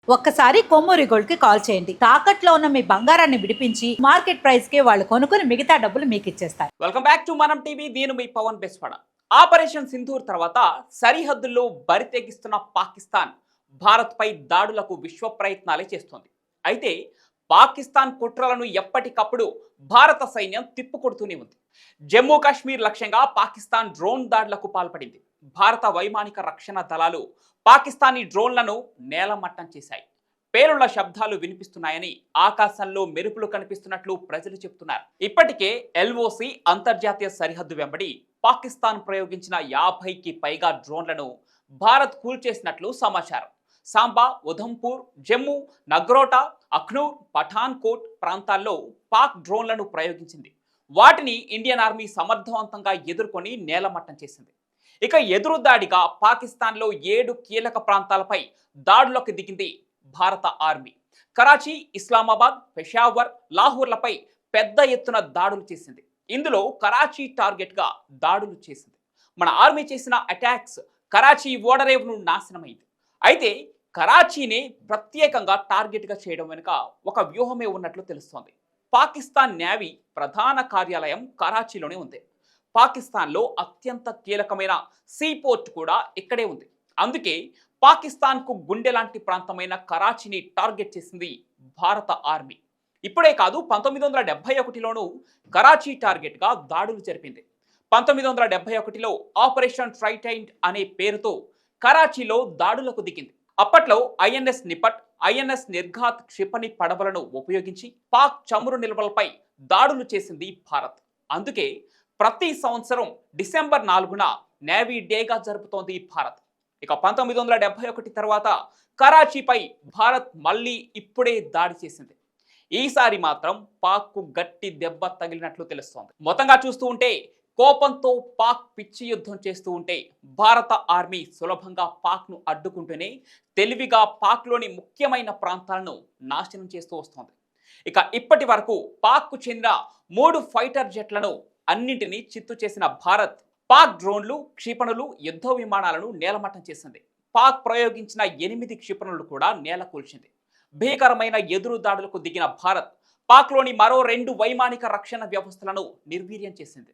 ఒక్కసారి కొమ్మూరి గోల్డ్ కి కాల్ చేయండి. తాకట్లో ఉన్న మీ బంగారాన్ని విడిపించి మార్కెట్ ప్రైస్ కి వాళ్ళు కొనుక్కుని మిగతా డబ్బులు మీకు ఇచ్చేస్తారు. వెల్కమ్ బ్యాక్ టు మనం టీవీ. నేను మీ పవన్ బెస్వాడ. ఆపరేషన్ సింధూర్ తర్వాత సరిహద్దుల్లో బరితెగిస్తున్న పాకిస్తాన్ భారత్ పై దాడులకు విశ్వ ప్రయత్నాలే చేస్తోంది. అయితే పాకిస్తాన్ కుట్రలను ఎప్పటికప్పుడు భారత సైన్యం తిప్పుకొడుతూనే ఉంది. జమ్మూ కాశ్మీర్ లక్ష్యంగా పాకిస్తాన్ డ్రోన్ దాడులకు పాల్పడింది. భారత వైమానిక రక్షణ దళాలు పాకిస్తానీ డ్రోన్లను నేలమట్టం చేశాయి. పేలుళ్ల శబ్దాలు వినిపిస్తున్నాయని, ఆకాశంలో మెరుపులు కనిపిస్తున్నట్లు ప్రజలు చెబుతున్నారు. ఇప్పటికే ఎల్ఓసి అంతర్జాతీయ సరిహద్దు వెంబడి పాకిస్తాన్ ప్రయోగించిన 50కి పైగా డ్రోన్లను భారత్ కూల్చేసినట్లు సమాచారం. సాంబా, ఉధంపూర్, జమ్మూ, నగ్రోటా, అఖ్నూర్, పఠాన్కోట్ ప్రాంతాల్లో పాక్ డ్రోన్లను ప్రయోగించింది. వాటిని ఇండియన్ ఆర్మీ సమర్థవంతంగా ఎదుర్కొని నేలమట్టం చేసింది. ఇక ఎదురుదాడిగా పాకిస్తాన్లో 7 కీలక ప్రాంతాలపై దాడులకు దిగింది భారత ఆర్మీ. కరాచీ, ఇస్లామాబాద్, పెషావర్, లాహోర్లపై పెద్ద ఎత్తున దాడులు చేసింది. ఇందులో కరాచీ టార్గెట్గా దాడులు చేసింది. మన ఆర్మీ చేసిన అటాక్స్ కరాచీ ఓడరేవును నాశనమైంది. అయితే కరాచీని ప్రత్యేకంగా టార్గెట్గా చేయడం వెనుక ఒక వ్యూహమే ఉన్నట్లు తెలుస్తోంది. పాకిస్తాన్ నేవీ ప్రధాన కార్యాలయం కరాచీలోనే ఉంది. పాకిస్తాన్లో అత్యంత కీలకమైన సీపోర్ట్ కూడా ఇక్కడే ఉంది. అందుకే పాకిస్తాన్కు గుండె లాంటి ప్రాంతమైన కరాచీని టార్గెట్ చేసింది భారత ఆర్మీ. ఇప్పుడే కాదు, 1971లోనూ కరాచీ టార్గెట్గా దాడులు జరిపింది. 1971లో ఆపరేషన్ ట్రైటైంట్ అనే పేరుతో కరాచీలో దాడులకు దిగింది. అప్పట్లో ఐఎన్ఎస్ నిపట్, ఐఎన్ఎస్ నిర్ఘాత్ క్షిపణి పడవలను ఉపయోగించి పాక్ చమురు నిల్వలపై దాడులు చేసింది భారత్. అందుకే ప్రతి సంవత్సరం డిసెంబర్ 4న నేవీ డేగా జరుపుతోంది భారత్. ఇక 1971 తర్వాత కరాచీపై భారత్ మళ్ళీ ఇప్పుడే దాడి చేసింది. ఈసారి మాత్రం పాక్కు గట్టి దెబ్బ తగిలినట్లు తెలుస్తోంది. మొత్తంగా చూస్తూ ఉంటే కోపంతో పాక్ పిచ్చి యుద్ధం చేస్తూ ఉంటే భారత ఆర్మీ సులభంగా పాక్ను అడ్డుకుంటూనే తెలివిగా పాక్లోని ముఖ్యమైన ప్రాంతాలను నాశనం చేస్తూ వస్తోంది. ఇక ఇప్పటి వరకు పాక్కు చెందిన 3 ఫైటర్ జెట్లను అన్నింటినీ చిత్తు చేసిన భారత్ పాక్ డ్రోన్లు, క్షిపణులు, యుద్ధ విమానాలను నేలమట్టం చేసింది. పాక్ ప్రయోగించిన 8 క్షిపణులు కూడా నేల కూల్చింది. భీకరమైన ఎదురు దాడులకు దిగిన భారత్ పాక్లోని మరో 2 వైమానిక రక్షణ వ్యవస్థలను నిర్వీర్యం చేసింది.